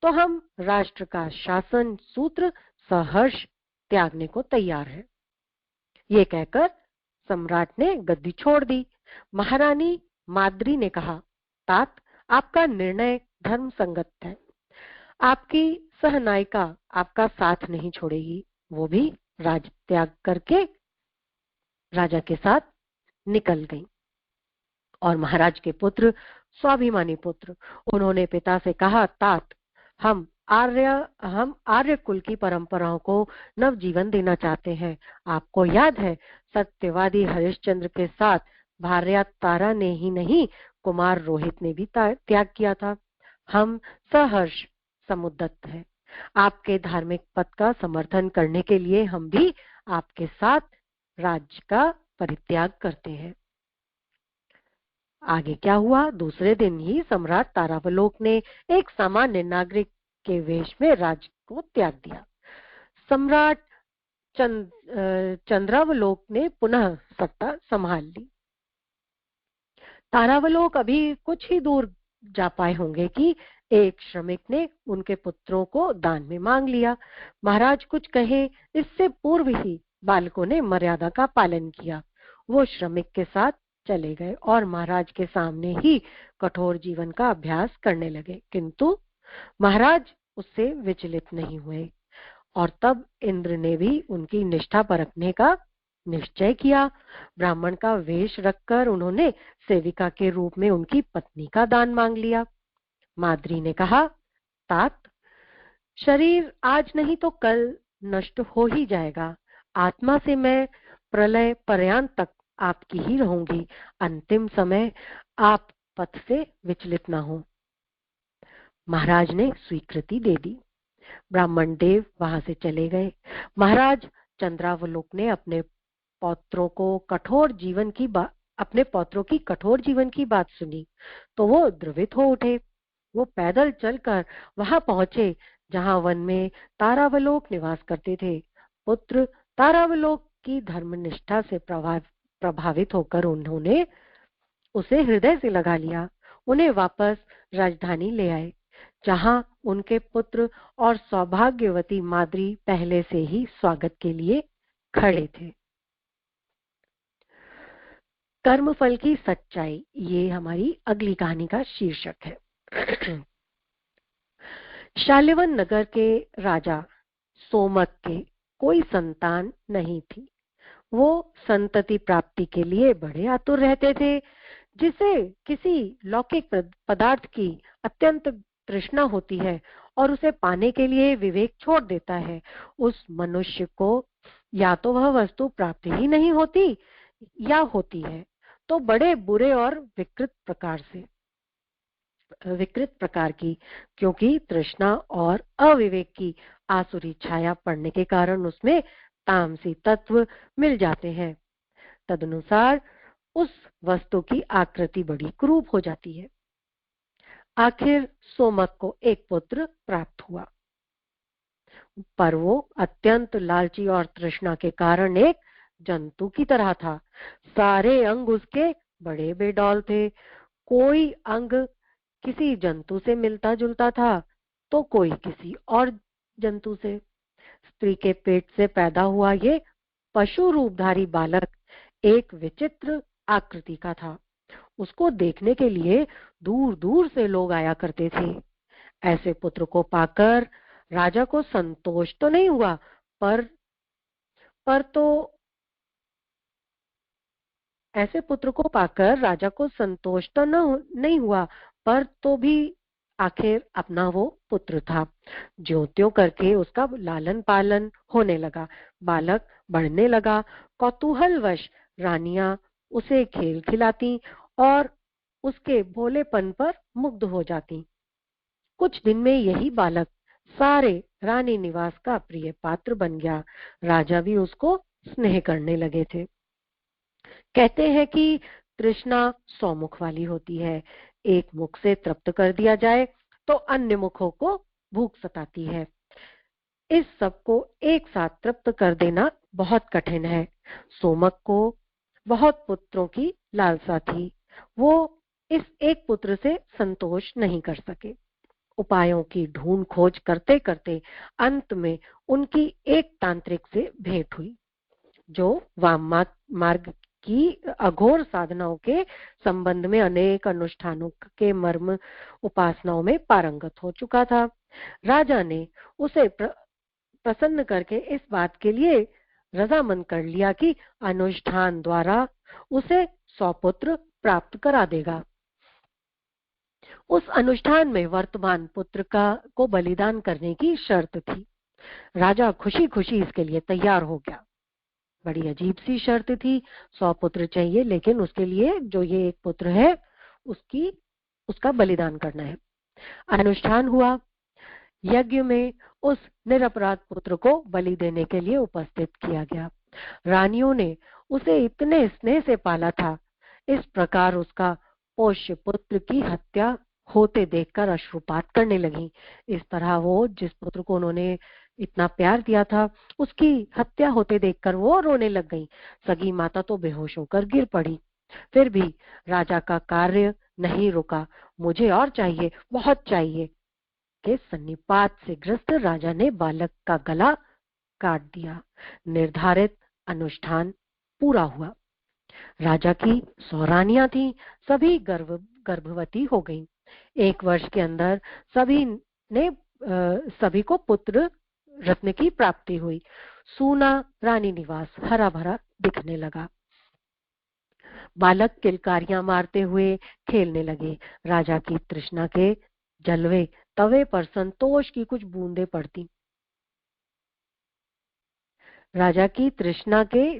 तो हम राष्ट्र का शासन सूत्र सहर्ष त्यागने को तैयार हैं। ये कहकर सम्राट ने गद्दी छोड़ दी। महारानी माद्री ने कहा, तात, आपका निर्णय धर्म संगत है। आपकी सहनायिका आपका साथ नहीं छोड़ेगी। वो भी राज त्याग करके राजा के साथ निकल गई। और महाराज के पुत्र, स्वाभिमानी पुत्र, उन्होंने पिता से कहा, तात, हम आर्य कुल की परंपराओं को नवजीवन देना चाहते हैं। आपको याद है, सत्यवादी हरिश्चंद्र के साथ भार्या तारा ने ही नहीं, कुमार रोहित ने भी त्याग किया था। हम सहर्ष समुद्दत हैं। आपके धार्मिक पथ का समर्थन करने के लिए हम भी आपके साथ राज्य का परित्याग करते हैं। आगे क्या हुआ? दूसरे दिन ही सम्राट तारावलोक ने एक सामान्य नागरिक के वेश में राज्य को त्याग दिया। सम्राट चंद्रावलोक ने पुनः सत्ता संभाल ली। तारावलोक अभी कुछ ही दूर जा पाए होंगे कि एक श्रमिक ने उनके पुत्रों को दान में मांग लिया। महाराज कुछ कहे इससे पूर्व ही बालकों ने मर्यादा का पालन किया। वो श्रमिक के साथ चले गए और महाराज के सामने ही कठोर जीवन का अभ्यास करने लगे, किंतु महाराज उससे विचलित नहीं हुए। और तब इंद्र ने भी उनकी निष्ठा परखने का निश्चय किया। ब्राह्मण का वेश रखकर उन्होंने सेविका के रूप में उनकी पत्नी का दान मांग लिया। माद्री ने कहा, तात, शरीर आज नहीं तो कल नष्ट हो ही जाएगा। आत्मा से मैं प्रलय पर्यंत तक आपकी ही रहूंगी। अंतिम समय आप पथ से विचलित ना हो। महाराज ने स्वीकृति दे दी। ब्राह्मण देव वहां से चले गए। महाराज चंद्रावलोक ने अपने पौत्रों की कठोर जीवन की बात सुनी तो वो द्रवित हो उठे। वो पैदल चलकर वहां पहुंचे जहां वन में तारावलोक निवास करते थे। पुत्र तारावलोक की धर्मनिष्ठा से प्रभावित होकर उन्होंने उसे हृदय से लगा लिया। उन्हें वापस राजधानी ले आए, जहां उनके पुत्र और सौभाग्यवती माद्री पहले से ही स्वागत के लिए खड़े थे। कर्मफल की सच्चाई, ये हमारी अगली कहानी का शीर्षक है। शालिवन नगर के राजा सोमक के कोई संतान नहीं थी। वो संतति प्राप्ति के लिए बड़े आतुर रहते थे। जिसे किसी लौकिक पदार्थ की अत्यंत तृष्णा होती है और उसे पाने के लिए विवेक छोड़ देता है, उस मनुष्य को या तो वह वस्तु प्राप्त ही नहीं होती या होती है तो बड़े बुरे और विकृत प्रकार की, क्योंकि तृष्णा और अविवेक की आसुरी छाया पड़ने के कारण उसमें तामसी तत्व मिल जाते हैं। तदनुसार उस वस्तु की आकृति बड़ी क्रूप हो जाती है। आखिर सोमक को एक पुत्र प्राप्त हुआ, पर वो अत्यंत लालची और तृष्णा के कारण एक जंतु की तरह था। सारे अंग उसके बड़े बेडौल थे। कोई अंग किसी जंतु से मिलता जुलता था तो कोई किसी और जंतु से। स्त्री के पेट से पैदा हुआ ये पशु रूपधारी बालक एक विचित्र आकृति का था। उसको देखने के लिए दूर दूर से लोग आया करते थे। ऐसे पुत्र को पाकर राजा को संतोष तो नहीं हुआ, पर तो ऐसे पुत्र को पाकर राजा को संतोष तो नहीं हुआ, पर तो भी आखिर अपना वो पुत्र था। ज्यों-त्यों करके उसका लालन पालन होने लगा। बालक बढ़ने लगा। कौतूहलवश रानियां उसे खेल खिलाती और उसके भोलेपन पर मुग्ध हो जाती। कुछ दिन में यही बालक सारे रानी निवास का प्रिय पात्र बन गया। राजा भी उसको स्नेह करने लगे थे। कहते हैं कि तृष्णा 100 मुख वाली होती है। एक मुख से तृप्त कर दिया जाए तो अन्य मुखों को भूख सताती है। इस सब को एक साथ तृप्त कर देना बहुत कठिन है। सोमक को बहुत पुत्रों की लालसा थी। वो इस एक पुत्र से संतोष नहीं कर सके। उपायों की ढूंढ खोज करते करते अंत में उनकी एक तांत्रिक से भेंट हुई, जो वाम मार्ग की अघोर साधनाओं के संबंध में अनेक अनुष्ठानों के मर्म उपासनाओं में पारंगत हो चुका था। राजा ने उसे प्रसन्न करके इस बात के लिए रजामंद कर लिया कि अनुष्ठान द्वारा उसे 100 पुत्र प्राप्त करा देगा। उस अनुष्ठान में वर्तमान पुत्र को बलिदान करने की शर्त थी। राजा खुशी खुशी इसके लिए तैयार हो गया। बड़ी अजीब सी शर्त थी। 100 पुत्र चाहिए, लेकिन उसके लिए जो ये एक पुत्र है उसका बलिदान करना है। अनुष्ठान हुआ। यज्ञ में उस निरपराध पुत्र को बलि देने के लिए उपस्थित किया गया। रानियों ने उसे इतने स्नेह से पाला था, इस प्रकार उसका पोष्य पुत्र की हत्या होते देखकर अश्रुपात करने लगी। इस तरह वो जिस पुत्र को उन्होंने इतना प्यार दिया था, उसकी हत्या होते देखकर वो रोने लग गई। सगी माता तो बेहोश होकर गिर पड़ी। फिर भी राजा का कार्य नहीं रुका। मुझे और चाहिए, बहुत चाहिए के सन्निपात से ग्रस्त राजा ने बालक का गला काट दिया। निर्धारित अनुष्ठान पूरा हुआ। राजा की 100 रानियां थीं, सभी गर्भवती हो गईं। 1 वर्ष के अंदर सभी को पुत्र रत्न की प्राप्ति हुई। सूना रानी निवास हरा भरा दिखने लगा। बालक किलकारियां मारते हुए खेलने लगे। राजा की तृष्णा के जलवे तवे पर संतोष की कुछ बूंदें पड़ती। राजा की तृष्णा के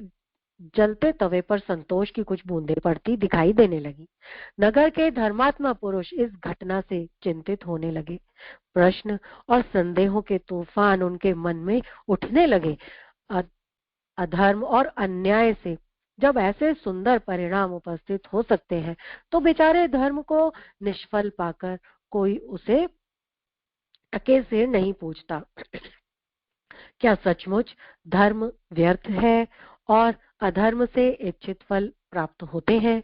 जलते तवे पर संतोष की कुछ बूंदें पड़ती दिखाई देने लगी। नगर के धर्मात्मा पुरुष इस घटना से चिंतित होने लगे। प्रश्न और संदेहों के तूफान उनके मन में उठने लगे। अधर्म और अन्याय से जब ऐसे सुंदर परिणाम उपस्थित हो सकते हैं, तो बेचारे धर्म को निष्फल पाकर कोई उसे टके से नहीं पूछता। क्या सचमुच धर्म व्यर्थ है और अधर्म से इच्छित फल प्राप्त होते हैं?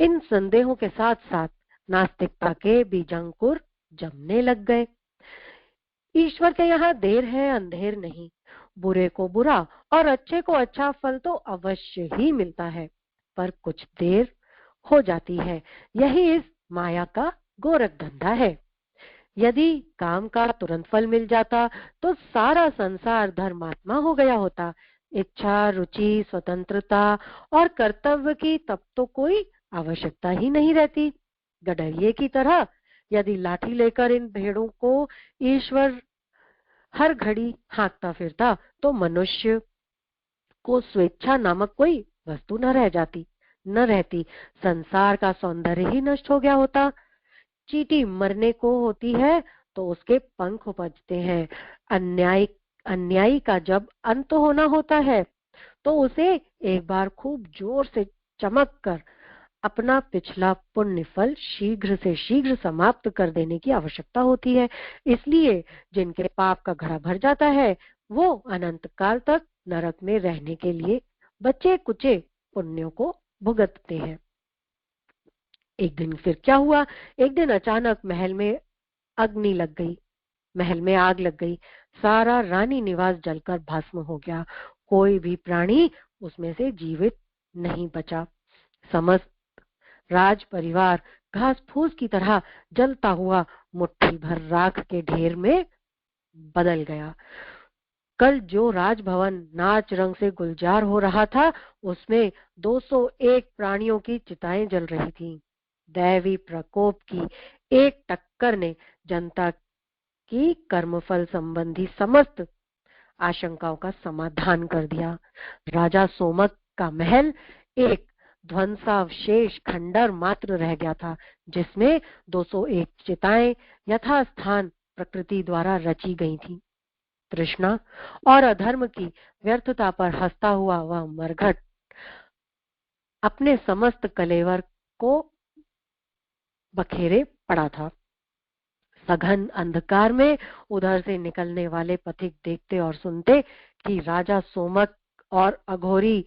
इन संदेहों के साथ साथ नास्तिकता के बीजांकुर जमने लग गए। ईश्वर के यहाँ देर है अंधेर नहीं। बुरे को बुरा और अच्छे को अच्छा फल तो अवश्य ही मिलता है, पर कुछ देर हो जाती है। यही इस माया का गोरख धंधा है। यदि काम का तुरंत फल मिल जाता तो सारा संसार धर्मात्मा हो गया होता। इच्छा, रुचि, स्वतंत्रता और कर्तव्य की तब तो कोई आवश्यकता ही नहीं रहती। गडरिये की तरह यदि लाठी लेकर इन भेड़ों को ईश्वर हर घड़ी हाँकता फिरता, तो मनुष्य को स्वेच्छा नामक कोई वस्तु न रहती। संसार का सौंदर्य ही नष्ट हो गया होता। चींटी मरने को होती है तो उसके पंख उपजते हैं। अन्यायी का जब अंत होना होता है तो उसे एक बार खूब जोर से चमक कर अपना पिछला पुण्य फल शीघ्र से शीघ्र समाप्त कर देने की आवश्यकता होती है। इसलिए जिनके पाप का घड़ा भर जाता है, वो अनंत काल तक नरक में रहने के लिए बचे कुचे पुण्यों को भुगतते हैं। एक दिन फिर क्या हुआ? एक दिन अचानक महल में आग लग गई। सारा रानी निवास जलकर भस्म हो गया। कोई भी प्राणी उसमें से जीवित नहीं बचा। समस्त राज परिवार घास फूस की तरह जलता हुआ मुट्ठी भर राख के ढेर में बदल गया। कल जो राजभवन नाच रंग से गुलजार हो रहा था, उसमें 201 प्राणियों की चिताएं जल रही थीं। दैवी प्रकोप की एक टक्कर ने जनता की कर्मफल संबंधी समस्त आशंकाओं का समाधान कर दिया। राजा सोमक का महल एक ध्वंसावशेष खंडर मात्र रह गया था, जिसमें 201 चिताएं यथास्थान प्रकृति द्वारा रची गई थीं। तृष्णा और अधर्म की व्यर्थता पर हंसता हुआ वह मरघट अपने समस्त कलेवर को बखेरे पड़ा था। सघन अंधकार में उधर से निकलने वाले पथिक देखते और सुनते कि राजा सोमक और अघोरी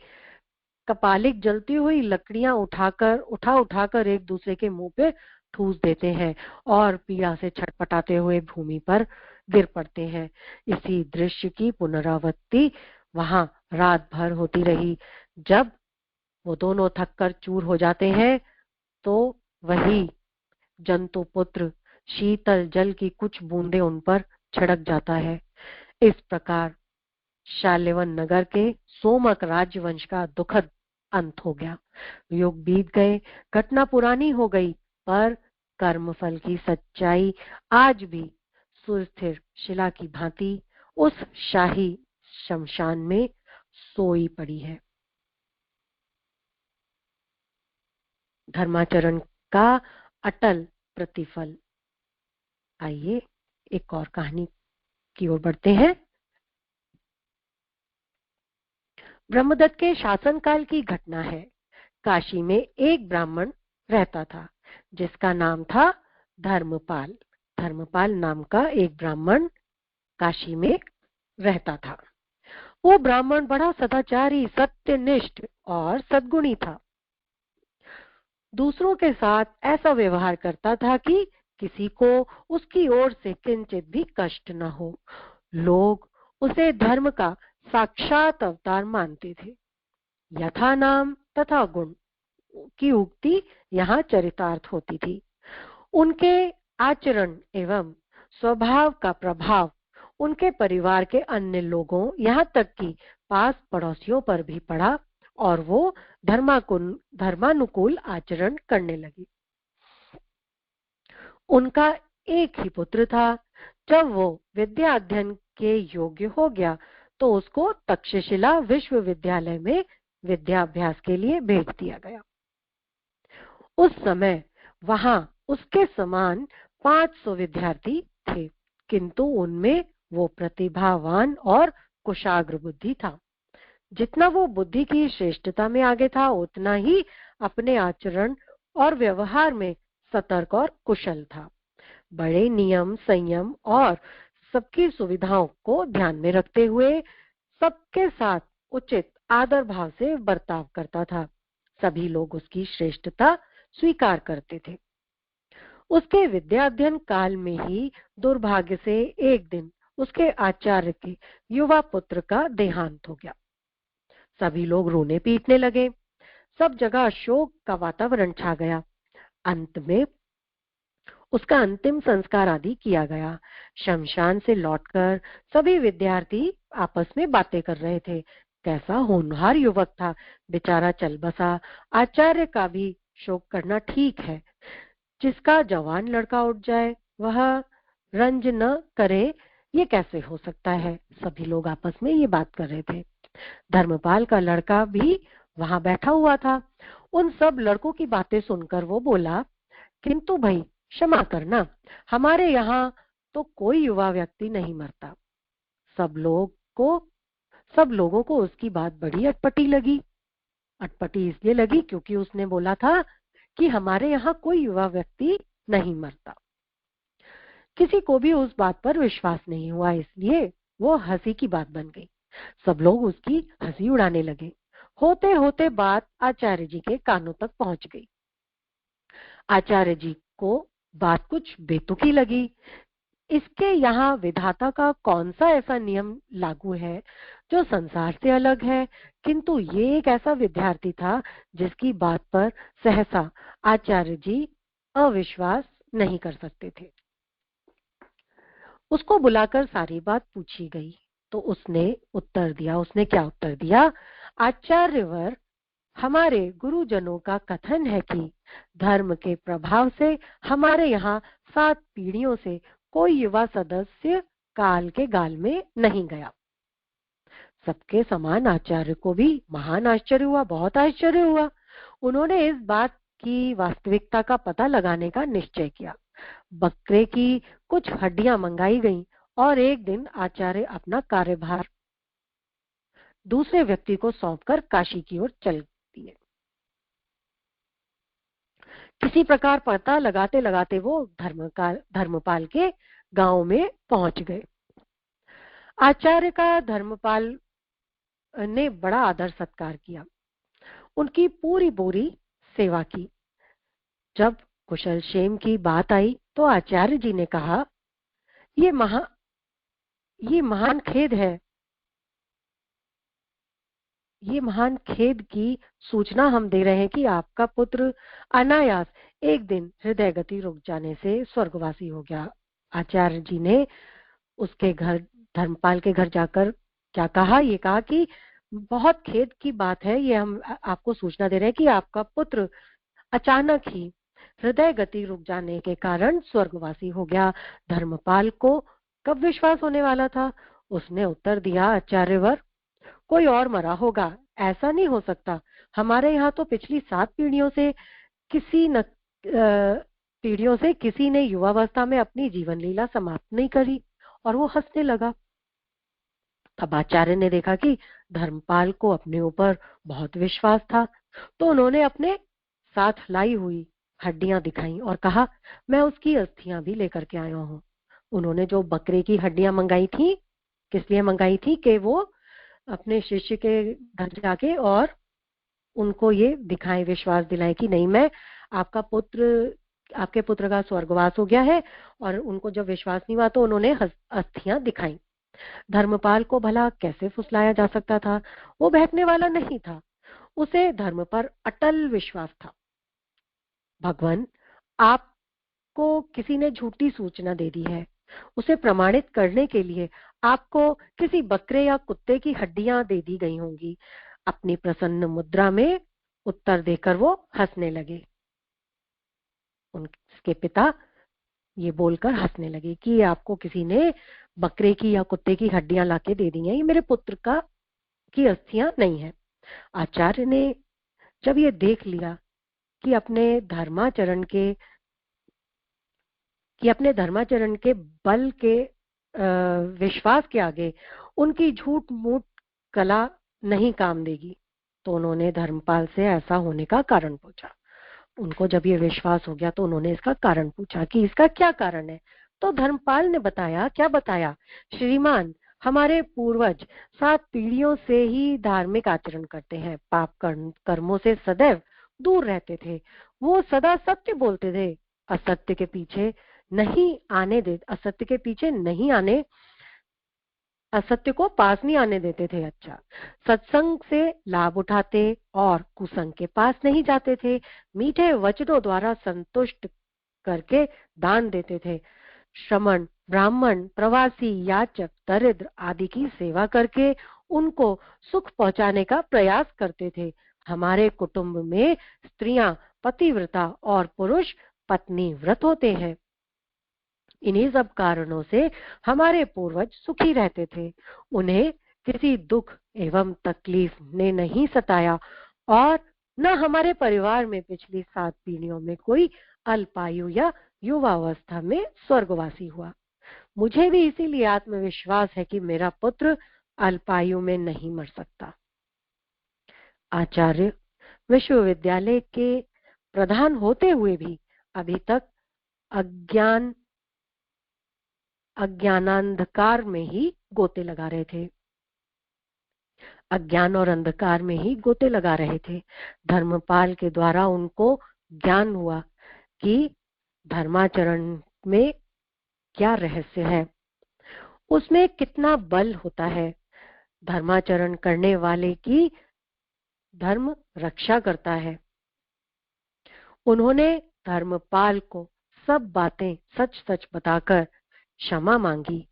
कपालिक जलती हुई लकड़ियां उठाकर एक दूसरे के मुंह पे ठूस देते हैं और पीड़ा से छटपटाते हुए भूमि पर गिर पड़ते हैं। इसी दृश्य की पुनरावृत्ति वहां रात भर होती रही। जब वो दोनों थककर चूर हो जाते हैं तो वही जंतु पुत्र शीतल जल की कुछ बूंदें उन पर छिड़क जाता है। इस प्रकार शाल्यवन नगर के सोमक राज्यवंश का दुखद अंत हो गया। युग बीत गए, घटना पुरानी हो गई, पर कर्मफल की सच्चाई आज भी सुस्थिर शिला की भांति उस शाही शमशान में सोई पड़ी है। धर्माचरण का अटल प्रतिफल। आइए एक और कहानी की ओर बढ़ते हैं। ब्रह्मदत्त के शासनकाल की घटना है। काशी में एक ब्राह्मण रहता था जिसका नाम था धर्मपाल। धर्मपाल नाम का एक ब्राह्मण काशी में रहता था। वो ब्राह्मण बड़ा सदाचारी, सत्यनिष्ठ और सद्गुणी था। दूसरों के साथ ऐसा व्यवहार करता था कि किसी को उसकी ओर से किंचित भी कष्ट न हो। लोग उसे धर्म का साक्षात अवतार मानते थे। यथा नाम तथा गुण की उक्ति यहाँ चरितार्थ होती थी। उनके आचरण एवं स्वभाव का प्रभाव उनके परिवार के अन्य लोगों, यहाँ तक कि पास पड़ोसियों पर भी पड़ा और वो धर्मानुकूल आचरण करने लगी। उनका एक ही पुत्र था। जब वो विद्या अध्ययन के योग्य हो गया तो उसको तक्षशिला विश्वविद्यालय में विद्याभ्यास के लिए भेज दिया गया। उस समय वहां उसके समान 500 विद्यार्थी थे, किंतु उनमें वो प्रतिभावान और कुशाग्र बुद्धि था। जितना वो बुद्धि की श्रेष्ठता में आगे था, उतना ही अपने आचरण और व्यवहार में सतर्क और कुशल था। बड़े नियम, संयम और सबकी सुविधाओं को ध्यान में रखते हुए सबके साथ उचित आदर भाव से बर्ताव करता था। सभी लोग उसकी श्रेष्ठता स्वीकार करते थे। उसके विद्या अध्ययन काल में ही दुर्भाग्य से एक दिन उसके आचार्य के युवा पुत्र का देहांत हो गया। सभी लोग रोने पीटने लगे। सब जगह शोक का वातावरण छा गया। अंत में उसका अंतिम संस्कार आदि किया गया। शमशान से लौटकर सभी विद्यार्थी आपस में बातें कर रहे थे। कैसा होनहार युवक था, बेचारा चल बसा। आचार्य का भी शोक करना ठीक है। जिसका जवान लड़का उठ जाए वह रंज न करे, ये कैसे हो सकता है। सभी लोग आपस में ये बात कर रहे थे। धर्मपाल का लड़का भी वहां बैठा हुआ था। उन सब लड़कों की बातें सुनकर वो बोला, किंतु भाई क्षमा करना, हमारे यहाँ तो कोई युवा व्यक्ति नहीं मरता। सब लोगों को उसकी बात बड़ी अटपटी लगी। अटपटी इसलिए लगी क्योंकि उसने बोला था कि हमारे यहाँ कोई युवा व्यक्ति नहीं मरता। किसी को भी उस बात पर विश्वास नहीं हुआ, इसलिए वो हंसी की बात बन गई। सब लोग उसकी हंसी उड़ाने लगे। होते होते बात आचार्य जी के कानों तक पहुंच गई। आचार्य जी को बात कुछ बेतुकी लगी। इसके यहाँ विधाता का कौन सा ऐसा नियम लागू है जो संसार से अलग है, किंतु ये एक ऐसा विद्यार्थी था जिसकी बात पर सहसा आचार्य जी अविश्वास नहीं कर सकते थे। उसको बुलाकर सारी बात पूछी गई तो उसने उत्तर दिया। उसने क्या उत्तर दिया? आचार्यवर, हमारे गुरुजनों का कथन है कि धर्म के प्रभाव से हमारे यहाँ 7 पीढ़ियों से कोई युवा सदस्य काल के गाल में नहीं गया। सबके समान आचार्य को भी महान आश्चर्य हुआ, बहुत आश्चर्य हुआ। उन्होंने इस बात की वास्तविकता का पता लगाने का निश्चय किया। बकरे की कुछ हड्डियां मंगाई गईं और एक दिन आचार्य अपना कार्यभार दूसरे व्यक्ति को सौंपकर काशी की ओर चल दिए। किसी प्रकार पता लगाते लगाते वो धर्मपाल के गांव में पहुंच गए। आचार्य का धर्मपाल ने बड़ा आदर सत्कार किया, उनकी पूरी पूरी सेवा की। जब कुशल क्षेम की बात आई तो आचार्य जी ने कहा, ये महान खेद है, ये महान खेद की सूचना हम दे रहे हैं कि आपका पुत्र अनायास एक दिन हृदय गति रुक जाने से स्वर्गवासी हो गया। आचार्य जी ने उसके घर, धर्मपाल के घर जाकर क्या कहा? ये कहा कि बहुत खेद की बात है, ये हम आपको सूचना दे रहे हैं कि आपका पुत्र अचानक ही हृदय गति रुक जाने के कारण स्वर्गवासी हो गया। धर्मपाल को कब विश्वास होने वाला था? उसने उत्तर दिया, आचार्यवर, कोई और मरा होगा, ऐसा नहीं हो सकता। हमारे यहाँ तो पिछली 7 पीढ़ियों से किसी ने युवावस्था में अपनी जीवन लीला समाप्त नहीं करी। और वो हंसने लगा। तब आचार्य ने देखा कि धर्मपाल को अपने ऊपर बहुत विश्वास था, तो उन्होंने अपने साथ लाई हुई हड्डियां दिखाई और कहा, मैं उसकी अस्थियां भी लेकर के आया हूँ। उन्होंने जो बकरे की हड्डियां मंगाई थी, किस लिए मंगाई थी? कि वो अपने शिष्य के घर जाके और उनको ये दिखाएं, विश्वास दिलाएं कि नहीं, मैं आपके पुत्र का स्वर्गवास हो गया है। और उनको जब विश्वास नहीं हुआ तो उन्होंने अस्थियां दिखाई। धर्मपाल को भला कैसे फुसलाया जा सकता था? वो बहकने वाला नहीं था। उसे धर्म पर अटल विश्वास था। भगवान, आपको किसी ने झूठी सूचना दे दी है, उसे प्रमाणित करने के लिए आपको किसी बकरे या कुत्ते की हड्डियां दे दी गई होंगी। अपनी प्रसन्न मुद्रा में उत्तर देकर वो हंसने लगे। उनके पिता ये बोलकर हंसने लगे कि आपको किसी ने बकरे की या कुत्ते की हड्डियां लाके दे दी हैं, ये मेरे पुत्र की अस्थियां नहीं है। आचार्य ने जब ये देख लिया कि अपने धर्माचरण के बल के विश्वास के आगे उनकी झूठ मूठ कला नहीं काम देगी, तो उन्होंने धर्मपाल से ऐसा होने का कारण पूछा। उनको जब ये विश्वास हो गया तो उन्होंने इसका कारण पूछा कि इसका क्या कारण है। तो धर्मपाल ने बताया, क्या बताया? श्रीमान, हमारे पूर्वज 7 पीढ़ियों से ही धार्मिक आचरण करते हैं, पाप कर्मों से सदैव दूर रहते थे। वो सदा सत्य बोलते थे, असत्य के पीछे नहीं आने, असत्य को पास नहीं आने देते थे। अच्छा, सत्संग से लाभ उठाते और कुसंग के पास नहीं जाते थे। मीठे वचनों द्वारा संतुष्ट करके दान देते थे। श्रमण, ब्राह्मण, प्रवासी, याचक, दरिद्र आदि की सेवा करके उनको सुख पहुंचाने का प्रयास करते थे। हमारे कुटुंब में स्त्रियां पतिव्रता और पुरुष पत्नी व्रत होते हैं। इन्हीं सब कारणों से हमारे पूर्वज सुखी रहते थे। उन्हें किसी दुख एवं तकलीफ ने नहीं सताया और न हमारे परिवार में पिछली 7 पीढ़ियों में कोई अल्पायु या युवावस्था में स्वर्गवासी हुआ। मुझे भी इसीलिए आत्मविश्वास है कि मेरा पुत्र अल्पायु में नहीं मर सकता। आचार्य विश्वविद्यालय के प्रधान होते हुए भी अभी तक अज्ञानांधकार में ही गोते लगा रहे थे। अज्ञान और अंधकार में ही गोते लगा रहे थे। धर्मपाल के द्वारा उनको ज्ञान हुआ कि धर्माचरण में क्या रहस्य है, उसमें कितना बल होता है। धर्माचरण करने वाले की धर्म रक्षा करता है। उन्होंने धर्मपाल को सब बातें सच सच बताकर क्षमा मांगी।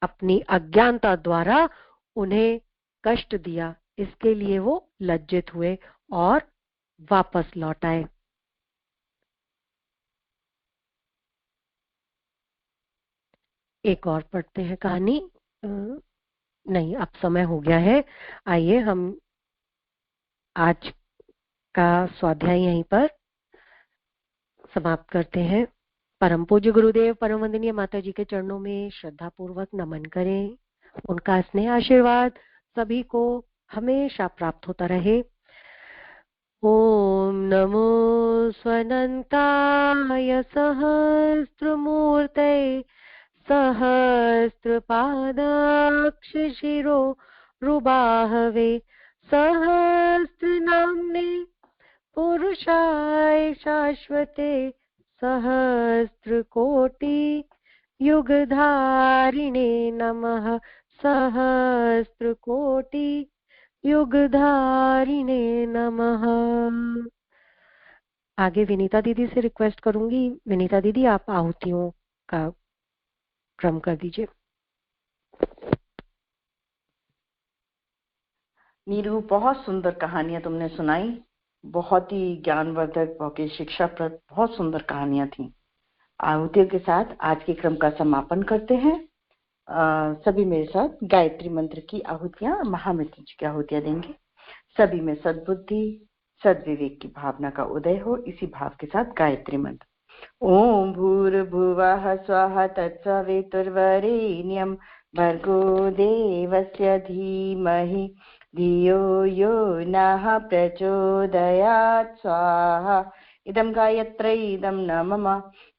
अपनी अज्ञानता द्वारा उन्हें कष्ट दिया, इसके लिए वो लज्जित हुए और वापस लौट आए। एक और पढ़ते हैं कहानी। नहीं, अब समय हो गया है। आइए हम आज का स्वाध्याय यहीं पर समाप्त करते हैं। परम पूज्य गुरुदेव परम वंदनीय माता जी के चरणों में श्रद्धा पूर्वक नमन करें। उनका स्नेह आशीर्वाद सभी को हमेशा प्राप्त होता रहे। ओम नमो स्वनंताय सहस्त्रमूर्तये सहस्त्रपादाक्ष शिरो रुबाहवे सहस्त्रनाम्ने पुरुषाय शाश्वते सहस्त्रकोटि युगधारिणे नमः सहस्त्रकोटि युगधारिणे नमः। आगे विनीता दीदी से रिक्वेस्ट करूंगी। विनीता दीदी, आप आहुतियों का क्रम कर दीजिए। नीरू, बहुत सुंदर कहानियां तुमने सुनाई, बहुत ही ज्ञानवर्धक, बहुत ही शिक्षाप्रद, बहुत सुंदर कहानियां थी। आहुतियों के साथ आज के क्रम का समापन करते हैं। सभी मेरे साथ गायत्री मंत्र की आहुतियां और महामृत्युंजय जी की आहुतियां देंगे। सभी में सद्बुद्धि सद्विवेक की भावना का उदय हो, इसी भाव के साथ गायत्री मंत्र। ओम भूर्भुवः स्वः तत्सवितुर्वरेण्यं भर्गो देवस्य धीमहि धियो यो नः प्रचोदयात् स्वाहा। इदं गायत्रै इदं न मम।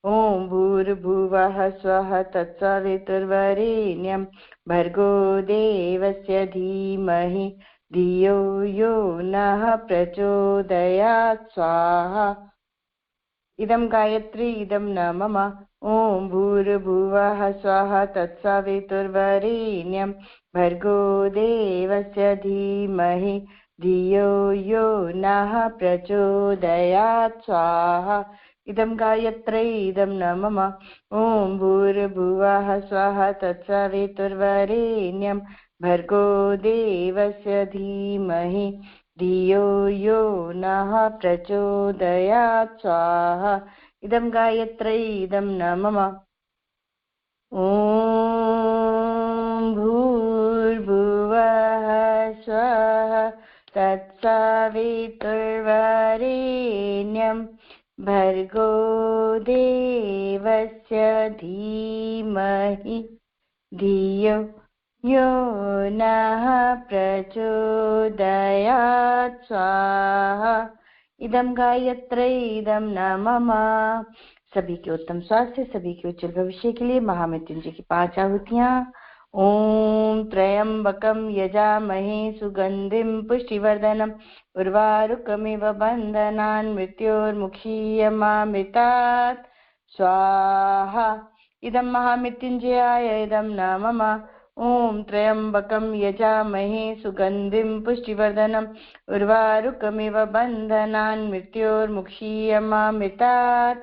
ओम भूर्भुवः स्वः तत्सवितुर्वरेण्यं भर्गो देवस्य धीमहि धियो यो नः प्रचोदयात् स्वाहा। इदं गायत्री इदं न मम। ओम भूर्भुवः स्वः तत्सवितुर्वरेण्यं भर्गो देवस्य धीमहि धियो यो नः प्रचोदयात् स्वाहा इदं गायत्रै इदं न मम ॐ भूर्भुवः स्वः तत्सवितुर्वरेण्यं भर्गो देवस्य धीमहि धियो यो नः प्रचोदयात् स्वाहा इदं गायत्रै इदं न मम ॐ भूर्भुवः स्वः तत्सवितुर्वरेण्यं भर्गो देवस्य धीमहि धियो यो नः प्रचोदयात् स्वाहा इदं गायत्रै इदं न मम। सभी के उत्तम स्वास्थ्य, सभी के उज्जवल भविष्य के लिए महामृत्युंजय की 5 आहुतियां। ओम त्र्यंबकं यजामहे सुगंधिं पुष्टिवर्धनम् उर्वारुकमिव बन्धनान् मृत्योर्मुक्षीयमामृतात् स्वाहा इदं महामृत्युंजयाय इदं न मम ओम त्र्यंबकं यजामहे सुगंधिं पुष्टिवर्धनम् उर्वारुकमिव बन्धनान् मृत्योर्मुक्षीयमामृतात्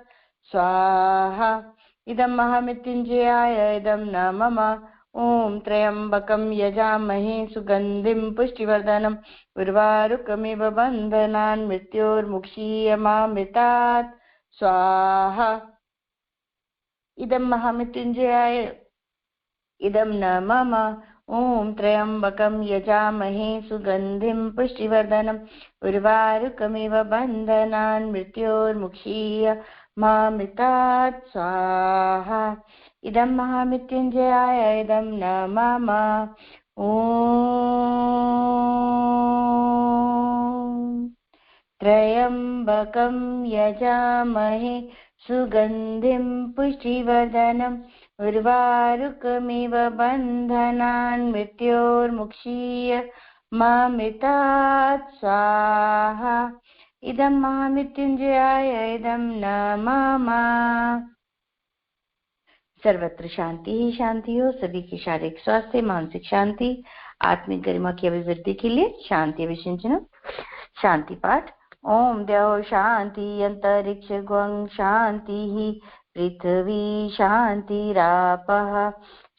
स्वाहा इदं महामृत्युंजयाय इदं न मम ओम त्र्यंबकं यजामहे सुगंधिं पुष्टिवर्धनम् उर्वारुकमिव बन्धनान् मृत्योर्मुक्षीयमामृतात् स्वाहा इदं महामृत्युंजयाय इदं न मम ओम त्र्यंबकं यजामहे सुगंधिं पुष्टिवर्धनम् उर्वारुकमिव बन्धनान् मृत्योर्मुक्षीयमामृतात् स्वाहा इदं महामृत्युंजयाय इदं न मम ॐ त्र्यंबकं यजामहे सुगंधिं पुष्टिवर्धनम् उर्वारुकमिव बन्धनान् मृत्योर्मुक्षीयमामृतात् स्वाहा इदं महामृत्युंजयाय इदं न मम। सर्वत्र शांति ही शांति हो। सभी की शारीरिक स्वास्थ्य, मानसिक शांति, आत्मिक गरिमा की अभिवृद्धि के लिए शांति अभिषिंचनम शांति पाठ। ओम द्यौ शांति अंतरिक्ष ग्वं शांति पृथ्वी शांतिरापः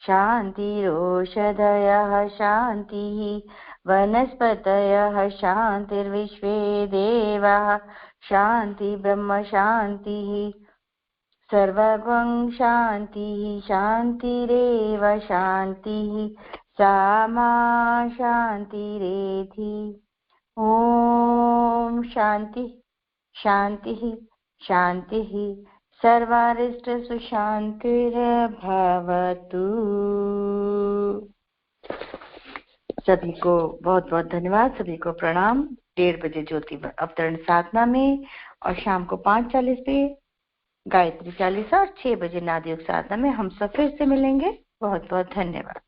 शांतिरोषधयः शांतिः वनस्पतयः शांतिर्विश्वे देवाः शांति ब्रह्म शांतिः सर्वगं शांतिः शांतिरेव शांतिः सा मा शांतिरेधि। ओम शांति शांतिः शांतिः सर्वारिष्ट सुशांतिर्भवतु। सभी को बहुत बहुत धन्यवाद, सभी को प्रणाम। 1:30 बजे ज्योति अवतरण साधना में और शाम को 5:40 पे गायत्री चालीसा और 6 बजे नाद योग साधना में हम सब फिर से मिलेंगे। बहुत बहुत धन्यवाद।